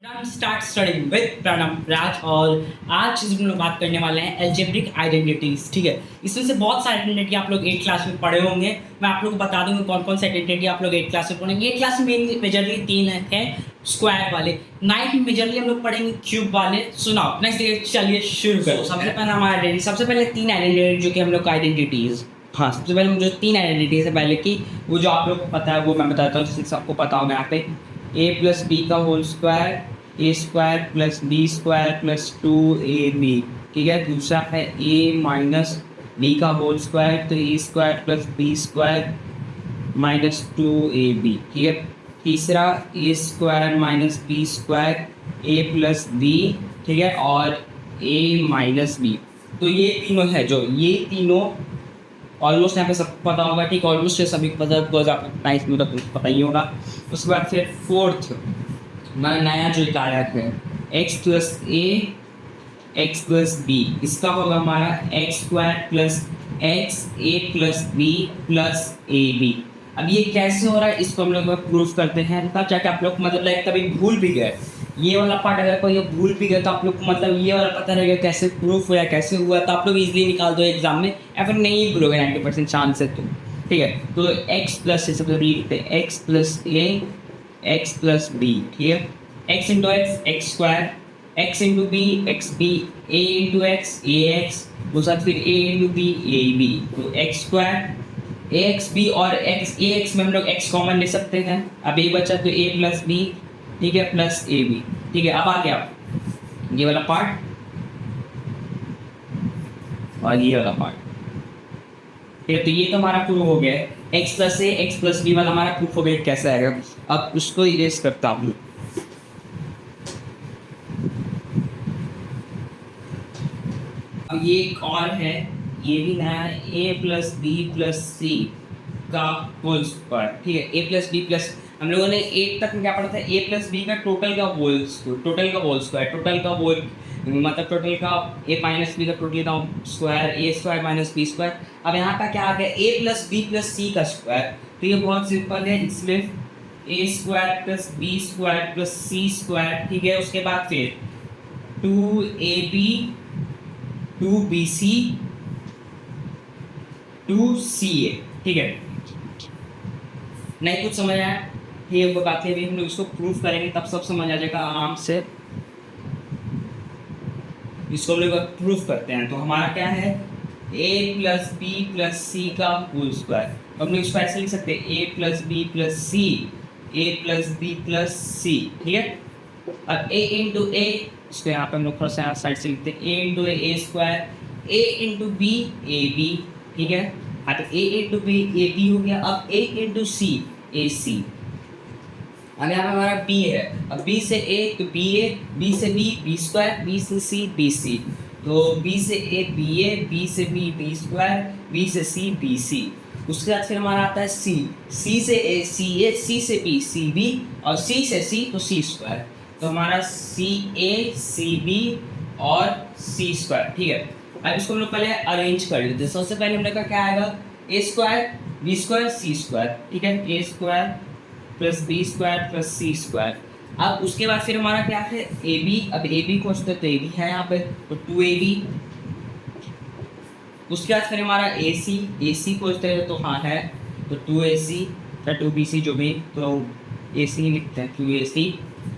Start studying with Pranav राज। और आज हम लोग बात करने वाले हैं एल्जेब्रिक आइडेंटिटीज। ठीक है, इसमें से बहुत सारे आइडेंटिटी आप लोग 8 क्लास में पढ़े होंगे। मैं आप लोग को बता दूंगा कौन कौन से आइडेंटिटी आप लोग 8 क्लास में पढ़ेंगे। 8 क्लास में मेजरली 3 हैं स्क्वायर वाले, 9 में मेजरली हम लोग पढ़ेंगे क्यूब वाले। सुनाओ नेक्स्ट, चलिए शुरू करो। सबसे पहले हमारा आइडेंटिटी, सबसे पहले 3 आइडेंटिटी जो कि हम लोग का आइडेंटिटीज। हाँ, सबसे पहले जो 3 आइडेंटिटीज है पहले की, वो जो आप लोग को पता है वो मैं बताता हूँ, जिससे सबको पता होगा। यहाँ पे a प्लस बी का whole square, A square plus B square plus 2ab। ठीक है, दूसरा है a माइनस बी का होल स्क्वायर, तो A square plus B square minus 2ab। ठीक है, तीसरा A square minus B square A plus B. ठीक है, और a माइनस बी। तो ये तीनों है, जो ये तीनों ऑलमोस्ट यहाँ पे सबको पता होगा। ठीक, ऑलमोस्ट सभी को पता, बिकॉज आपको नाइन्थ में तो पता ही होगा। उसके बाद फिर फोर्थ हमारा नया जो निकाला है x plus x plus b, इसका होगा हमारा x square plus x a plus B plus a b. अब ये कैसे हो रहा है, इसको हम लोग प्रूफ करते हैं। तब जाके आप लोग मतलब लाइक कभी भूल भी गए ये वाला पार्ट, अगर कोई भूल भी गया तो आप लोग को मतलब ये वाला पता रहेगा कैसे प्रूफ हुआ, कैसे हुआ, तो आप लोग इजीली निकाल दो एग्जाम में, या फिर नहीं भूलोगे 90% चांस है। तो ठीक है, तो एक्स प्लस से सब लिखते हैं X plus A X plus B. ठीक है, X into x square, X into B X B, A into X A X, उसके बाद फिर A into B A B. तो X square A X B और एक्स ए एक्स में हम लोग एक्स कॉमन ले सकते हैं। अब ये बचा तो ए प्लस बी, ठीक है, प्लस ए बी। ठीक है, अब आ गया ये वाला पार्ट और ये वाला पार्ट। ठीक है, तो ये तो हमारा प्रूफ हो गया। X plus A X plus B वाला हमारा प्रूफ हो गया। कैसा आएगा, अब उसको इरेज करता हूँ। अब ये एक और है, ये भी नया है, ए प्लस बी प्लस सी का होल स्क्वायर। ठीक है, ए प्लस बी प्लस, हम लोगों ने 8 तक में क्या पढ़ा था, ए प्लस बी का टोटल का होल स्क्वायर, टोटल का होल स्क्वायर, टोटल का होल मतलब टोटल का ए माइनस बी का टोटल का square, A square minus B square. अब यहाँ का क्या आ गया, A plus B plus C का स्क्वायर। तो ये बहुत सिंपल है, इसमें A square plus B square plus C square. ठीक है, उसके बाद फिर 2ab 2bc 2ca। ठीक है, नहीं कुछ समझ आया, ये वो बातें भी हम लोग इसको प्रूफ करेंगे तब सब समझ आ जाएगा आराम से। इसको हम लोग प्रूफ करते हैं, तो हमारा क्या है, a plus B plus C का होल स्क्वायर। हम लोग इसको ऐसे लिख सकते हैं, a plus B plus C, a plus B plus C. ठीक है, अब a इंटू ए, इसको यहाँ पे हम लोग थोड़ा सा साइड से लिखते हैं, a into a square, a into B A b. ठीक है, हाँ तो a into B A b हो गया। अब a इंटू सी ए सी। अब यहाँ पे हमारा b है, अब b से a तो b a, b से b b स्क्वायर, b से c b c। तो b से a b a, b से b b स्क्वायर, b से c b c। उसके बाद फिर हमारा आता है c, c से a c a, c से b c b, और c से c तो c स्क्वायर। तो हमारा c a c b और c स्क्वायर। ठीक है, अब इसको हम लोग पहले अरेंज कर लेते हैं। सबसे पहले हमने कहा क्या आएगा, a square b square c square. ठीक है, a square plus B square plus C square. अब उसके बाद फिर हमारा क्या है, ए बी। अब ए बी को तो ए बी है यहाँ पे, तो 2ab। उसके बाद फिर हमारा ए सी को तो हाँ है, तो 2ac या 2bc जो भी, तो ए सी लिखते हैं 2ac।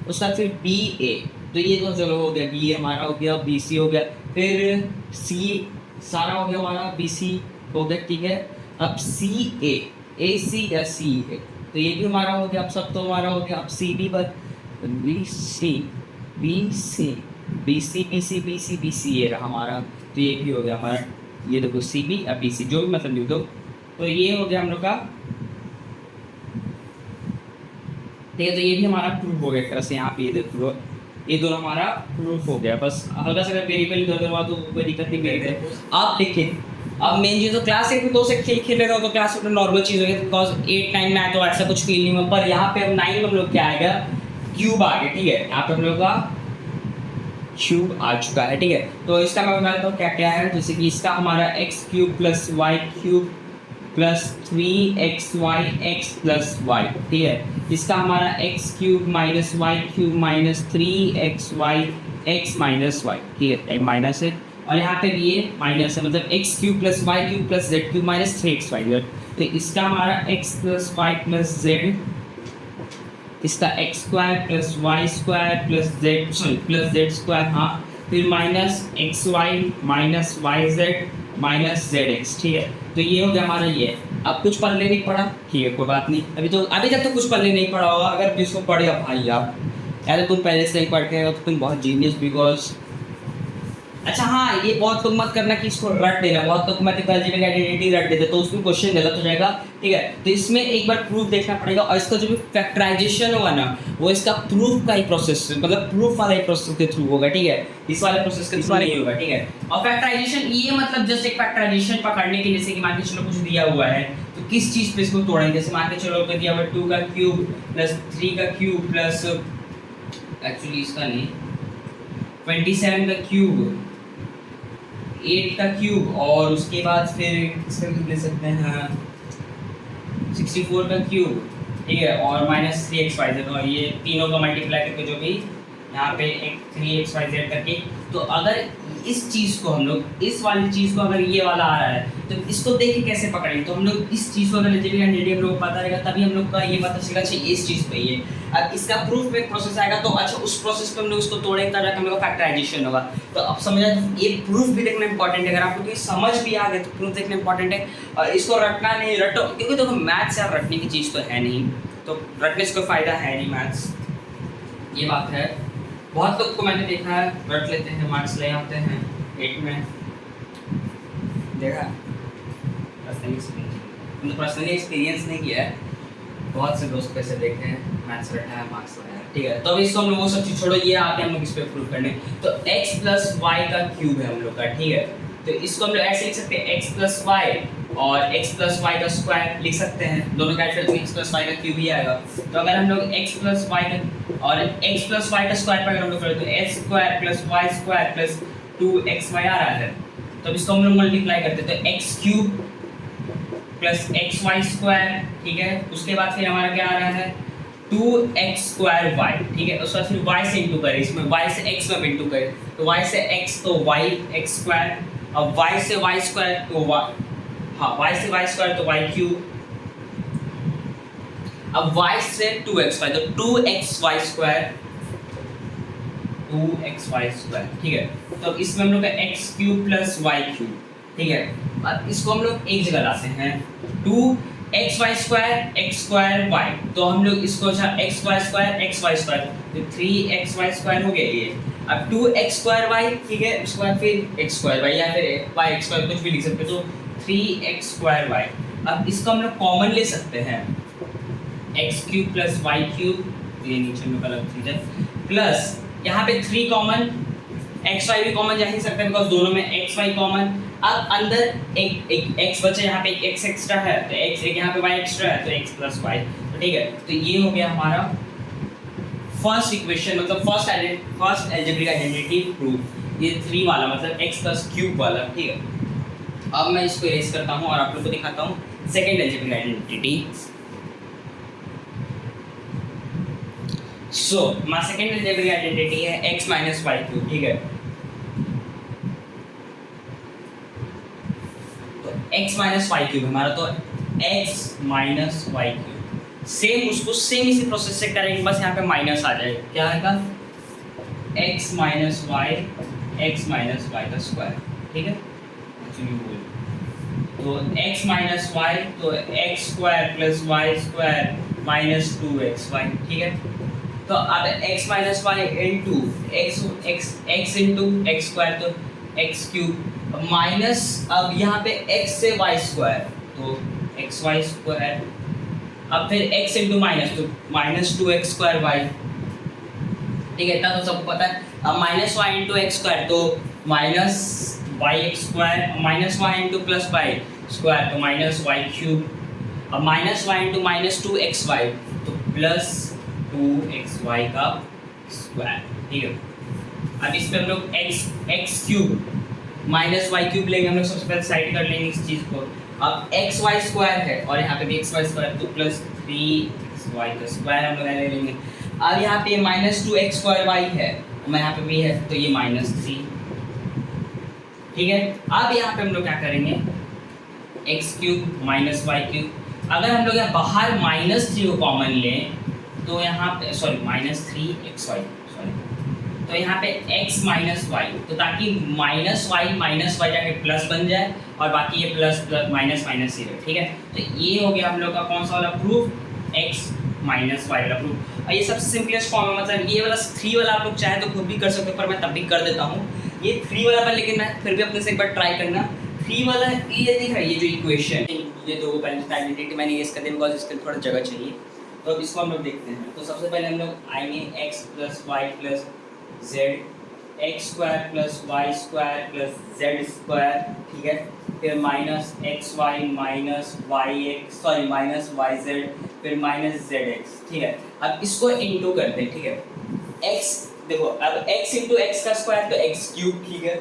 उसके बाद फिर बी ए, तो ये तो चलो हो गया, बी हमारा हो गया, बी सी हो गया, फिर सी सारा हो गया हमारा, बी सी हो गया। ठीक है, अब सी ए सी या सी ए, तो ये भी हमारा हो गया। अब सब तो हमारा हो गया। अब सी बी बस b c b c b c b c b c b c, ये रहा हमारा। तो ये भी हो गया हमारा, ये देखो सी बी अब बी सी, जो भी मतलब लिख दो। तो ये हो गया हम लोग का। ठीक है, तो ये भी हमारा प्रूफ हो गया एक तरह से। यहाँ पे ये देखो, ये दोनों हमारा प्रूफ हो गया। बस हल्का सा अगर वेरिएबल इधर उधर हुआ तो कोई दिक्कत नहीं करेगा। आप देखिए, अब मेन चीज़ तो क्लास 1 में 2 से खेल रहे हो तो क्लास 1 में नॉर्मल चीज़ हो गई, बिकॉज 8 9 में आया तो ऐसा कुछ फील नहीं हुआ। पर यहाँ पे अब 9 में हम लोग क्या आएगा, क्यूब आ गया। ठीक है, यहाँ पे हम लोग का क्यूब आ चुका है। ठीक है, तो इसका मैं बता देता हूँ क्या क्या है। जैसे कि इसका हमारा x cube plus Y cube plus 3xy plus y, ठीक है। इसका हमारा x cube minus y cube minus 3xy x minus y, ठीक है, माइनस है। और यहाँ पे भी ये माइनस है, मतलब X cube plus Y cube plus Z cube minus 3xy। तो इसका हमारा X plus Y plus Z, इसका X square plus Y square plus Z, sorry plus Z square, हाँ, फिर minus X Y minus Y Z minus Z X, ठीक है। तो ये हो गया हमारा ये। अब कुछ पढ़ने नहीं पड़ा, ठीक है, कोई बात नहीं, अभी तक तो कुछ पढ़ने नहीं पड़ा होगा। अगर जिसको पढ़े भाई आप, यार तुम पहले से नहीं पढ़ के तो तुम बहुत जीनियस, बिकॉज अच्छा हाँ, ये बहुत लोग मत करना कि इसको रट देना, बहुत लोग मैथमेटिकल आइडेंटिटी रट देते तो उसमें क्वेश्चन गलत हो जाएगा, ठीक है। तो इसमें एक बार प्रूफ देखना पड़ेगा, और इसका जो भी फैक्टराइजेशन होगा ना, वो इसका प्रूफ का ही प्रोसेस, मतलब प्रूफ वाला ही प्रोसेस के थ्रू होगा, ठीक है। इस वाले प्रोसेस के थ्रू नहीं होगा, ठीक है। और फैक्टराइजेशन ये मतलब जस्ट एक फैक्टराइजेशन पकड़ने के, जैसे कि मान के चलो कुछ दिया हुआ है तो किस चीज़ पे इसको तोड़ेंगे, जैसे मान के चलो दिया हुआ 2 का क्यूब प्लस 3 का क्यूब प्लस, एक्चुअली इसका नहीं, 27 का क्यूब 8 का क्यूब, और उसके बाद फिर इसका क्यूब ले सकते हैं 64 का क्यूब, ठीक है, और माइनस 3xyz, और ये तीनों का मल्टीप्लाई करके जो भी यहाँ पे एक 3xyz करके। तो अगर इस चीज़ को हम लोग, इस वाली चीज़ को अगर ये वाला आ रहा है तो इसको देख के कैसे पकड़ेंगे, तो हम लोग इस चीज़ को अगर अलजेब्रिक आइडेंटिटी हम लोग पता रहेगा तभी हम लोग का ये पता चलेगा अच्छा इस चीज़ पे ये। अब इसका प्रूफ में प्रोसेस आएगा तो अच्छा उस प्रोसेस पे हम लोग इसको तोड़ेंगे तब जाकर हम लोग का फैक्टराइजेशन होगा। तो अब समझ आए, तो ये प्रूफ भी देखना इंपॉर्टेंट है। अगर आप लोग को समझ भी आ गया तो प्रूफ देखना इंपॉर्टेंट है, और इसको रटना नहीं, रटो, क्योंकि देखो मैथ्स यार रटने की चीज़ तो है नहीं, तो रटने से कोई फ़ायदा है नहीं मैथ्स, ये बात है। बहुत लोग को मैंने देखा है रट लेते हैं, मार्क्स ले आते हैं 8 में, देखा पर्सनली एक्सपीरियंस नहीं किया है, बहुत से दोस्त कैसे देखे हैं मैथ्स रटा है मार्क्स लाया, ठीक है। तो अब इसको हम लोग वो सब चीज़ छोड़ो, ये आते हैं हम लोग इस पे प्रूव करने। तो x प्लस वाई का क्यूब है हम लोग का, ठीक है। तो इसको हम लोग ऐसे लिख सकते हैं x प्लस वाई और x प्लस वाई का स्क्वायर लिख सकते हैं, दोनों का ऐड करके x प्लस वाई का क्यूब ही आएगा। तो अगर हम लोग x प्लस वाई का और x प्लस वाई का स्क्वायर पर अगर हम लोग करें तो x square plus Y square plus 2xy आ रहा है। तो अब इसको हम लोग मल्टीप्लाई करते हैं तो x cube plus x y square, ठीक है। उसके बाद फिर हमारा क्या आ रहा है 2x स्क्वायर वाई, ठीक है। उसके बाद फिर y से इंटू करें, इसमें y से x में इंटू करें तो y से x तो y x स्क्वायर, अब y से y स्क्वायर तो y, हाँ y से y स्क्वायर तो y क्यूब, अब y से 2x वाई तो 2xy स्क्वायर 2xy स्क्वायर, ठीक है। तो इसमें हम लोग का x cube plus y cube, ठीक है। अब इसको हम लोग एक जगह लाते हैं 2xy square x square y, तो हम लोग इसको अच्छा xy स्क्वायर xy स्क्वायर तो 3xy स्क्वायर हो गया ये। अब 2x स्क्वायर y, ठीक है, उसके बाद फिर x स्क्वायर y या फिर y x स्क्वायर कुछ भी लिख सकते हो, तो 3x स्क्वायर y। अब इसको हम लोग कॉमन ले सकते हैं x cube plus y cube, ये नीचे में गलत चीज़ है, प्लस यहाँ पे 3 कॉमन, एक्स वाई भी कॉमन जा ही सकता है बिकॉज दोनों में एक्स वाई कॉमन। अब अंदर एक एक्स बचा, यहाँ पे एक एक्स एक्स्ट्रा है तो एक्स, एक यहाँ पे वाई एक्स्ट्रा है तो एक्स प्लस वाई, तो ठीक है। तो ये हो गया हमारा फर्स्ट इक्वेशन, मतलब फर्स्ट अलजेब्रिक आइडेंटिटी प्रूफ, ये 3 वाला मतलब एक्स प्लस क्यूब वाला, ठीक है। अब मैं इसको इरेज करता हूँ और आप लोग को दिखाता हूँ second algebraic identity. So my second algebraic identity है x माइनस वाई क्यूब, ठीक है। तो x माइनस वाई क्यूब हमारा, तो x minus y cube same, उसको सेम इसी प्रोसेस से करेंगे, बस यहाँ पे माइनस आ जाएगा, क्या आएगा x माइनस वाई का स्क्वायर, ठीक है। तो x माइनस वाई तो x square plus Y square minus 2xy, ठीक है। तो अब x minus y into x into x square तो एक्स क्यूब माइनस, अब यहाँ पे x से y स्क्वायर तो एक्स वाई स्क्वायर, अब फिर x इंटू माइनस तो माइनस 2x स्क्वायर वाई, ठीक है। इतना तो सबको पता है। अब minus y into x square तो minus y x square, minus y into plus Y square तो माइनस वाई क्यूब, अब minus y into minus 2xy तो प्लस 2xy का स्क्वायर, ठीक है। अब इस पे हम लोग x cube minus y cube लेंगे, हम लोग सबसे पहले साइड कर लेंगे इस चीज़ को, अब एक्स वाई स्क्वायर है और यहाँ पे भी एक्स वाई स्क्वायर, तो प्लस 3xy का स्क्वायर हम लोग ले लेंगे। अब यहाँ पे -2x² है, यहाँ पे भी है तो ये -3, ठीक है। अब यहाँ पे हम लोग क्या करेंगे, x³ -y³। अगर हम लोग यहाँ बाहर -3 को कॉमन लें तो यहाँ पे सॉरी -3xy, तो यहाँ पे x -y, तो ताकि -y जाके प्लस बन जाए और बाकी ये प्लस प्लस माइनस माइनस ही रहे, ठीक है। तो ये हो गया हम लोग का कौन सा वाला प्रूफ, x -y वाला प्रूफ। और ये सबसे सिंपलेस्ट फॉर्म है, मतलब ये वाला 3 वाला आप लोग चाहे तो खुद भी कर सकते हो, पर मैं तब भी कर देता हूँ ये 3 वाला पर, लेकिन मैं फिर भी अपने से एक बार ट्राई करना। 3 वाला ये दिख रहा है, ये जो इक्वेशन, ये दो बैलेंस आइडेंटिटी मैंने ये इसका बिकॉज इसके लिए थोड़ा जगह चाहिए, तो अब इसको हम लोग देखते हैं। तो सबसे पहले हम लोग आएंगे x + y + z, x² + y² + z², ठीक है। फिर -xy -yz, फिर -zx, ठीक है। अब इसको इंटू करते हैं, ठीक है। x देखो, अब x × x का स्क्वायर तो x³, ठीक है,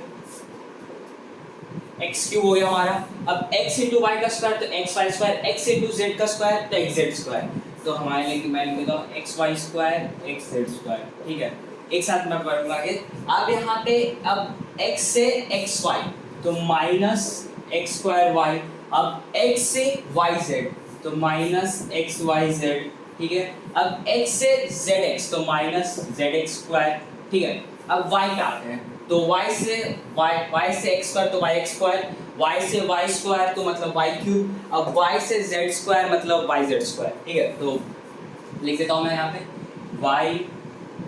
x³ हो गया हमारा। अब x × y का स्क्वायर तो xy², x × z का स्क्वायर तो xz²। तो हमारे लिए मैं लिख देता हूँ xy² xz², ठीक है। एक साथ मैं पढ़ूंगा ये। अब यहाँ पे अब x से xy तो -x²y, अब x से yz तो -xyz, ठीक है। अब x से zx तो -zx², ठीक है। अब y का आते हैं, तो y से x² तो yx², y से y² तो मतलब y³, अब y से z² मतलब yz², ठीक है। तो लिख देता हूँ मैं यहाँ पे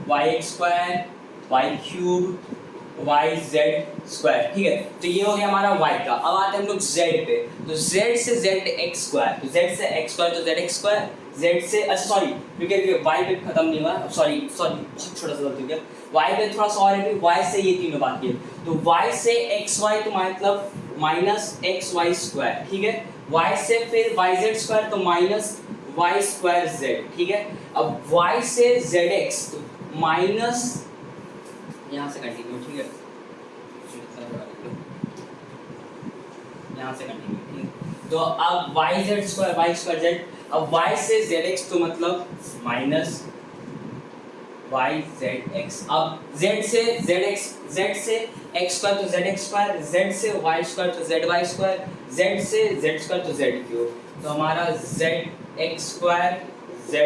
yx² y³ yz², ठीक है। तो ये हो गया हमारा y का। अब आते हैं हम लोग z पे, तो z से zx², तो z से x² तो zx², z से सॉरी क्योंकि y पे खत्म नहीं हुआ, सॉरी बहुत छोटा सा गलती हो गया, y पे थोड़ा सा और है, y से ये तीनों बाकी है, तो y से xy तो मतलब -xy², ठीक है। y से फिर yz² तो -y²z, ठीक है। अब y से zx तो माइनस, यहाँ से कंटिन्यू, ठीक है, यहाँ से कंटिन्यू, ठीक है। तो अब y² अब y से zx तो मतलब -yzx, अब z से zx, z से x² तो zx², z से y² तो zy², z से z² तो z³, तो हमारा zx² zy²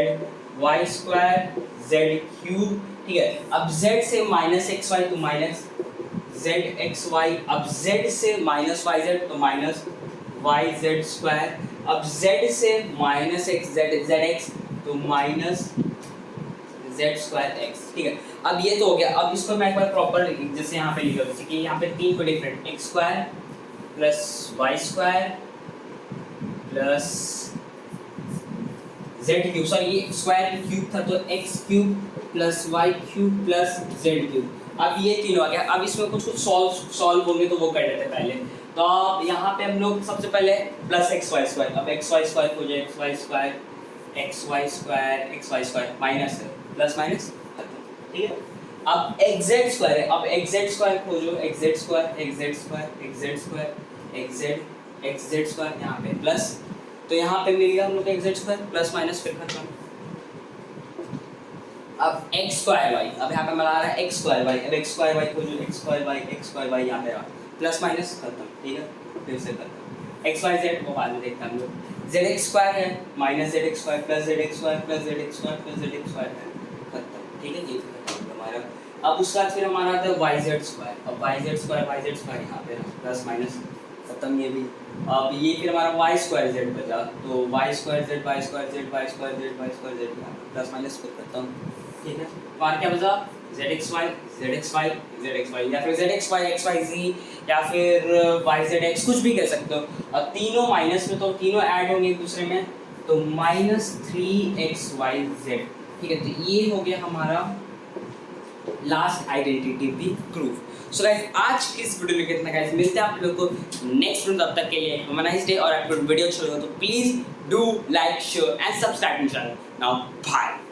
z³, ठीक है। अब z से -xy तो -zxy, अब z से -yz तो -yz², अब z से -zx तो -z²x, ठीक है। अब ये तो हो गया। अब इसको मैं एक बार प्रॉपर जैसे यहाँ पे लिखा, जैसे कि यहाँ पे 3 को different x² + y² + z³ sorry ये स्क्वायर क्यूब था तो x³ + y³ + z³। अब ये तीनों आ गया। अब इसमें कुछ सॉल्व होंगे तो वो कर लेते हैं पहले। तो अब यहाँ पे हम लोग सबसे पहले +xy², अब xy² हो जाए xy² माइनस है, प्लस माइनस खत्म, ठीक है। अब xz² है, अब xz² खोजो, xz² यहाँ पे प्लस, तो यहाँ पे मिल गया हम लोग xz² प्लस माइनस फिर खत्म। अब x²y, अब यहाँ पे मिला रहा है x²y, अब x²y खोजो, x²y यहाँ पे प्लस माइनस खत्म, ठीक है, फिर से खत्म। xyz को बाद में देखते हैं हम लोग। zx² है -zx² + zx² + zx² + zx² है, खत्म, ठीक है, ये खत्म हमारा। अब उसके बाद फिर हमारा आता है yz², अब yz² यहाँ पे प्लस माइनस खत्म ये भी। अब ये फिर हमारा y²z बचा, तो y²z प्लस माइनस फिर खत्म, ठीक है। और क्या बचा zxy या फिर zxy xyz या फिर yzx, कुछ भी कह सकते हो। अब तीनों माइनस में तो तीनों ऐड होंगे एक दूसरे में, तो -3xyz, ठीक है। तो ये हो गया हमारा लास्ट आइडेंटिटी भी प्रूफ। सो गाइस आज की इस वीडियो में कितना गाइस, मिलते हैं आप लोगों को नेक्स्ट वीडियो, तब तक के लिए हैव अ नाइस डे। और आपको वीडियो अच्छा लगा तो please do like share and subscribe my channel. Now bye.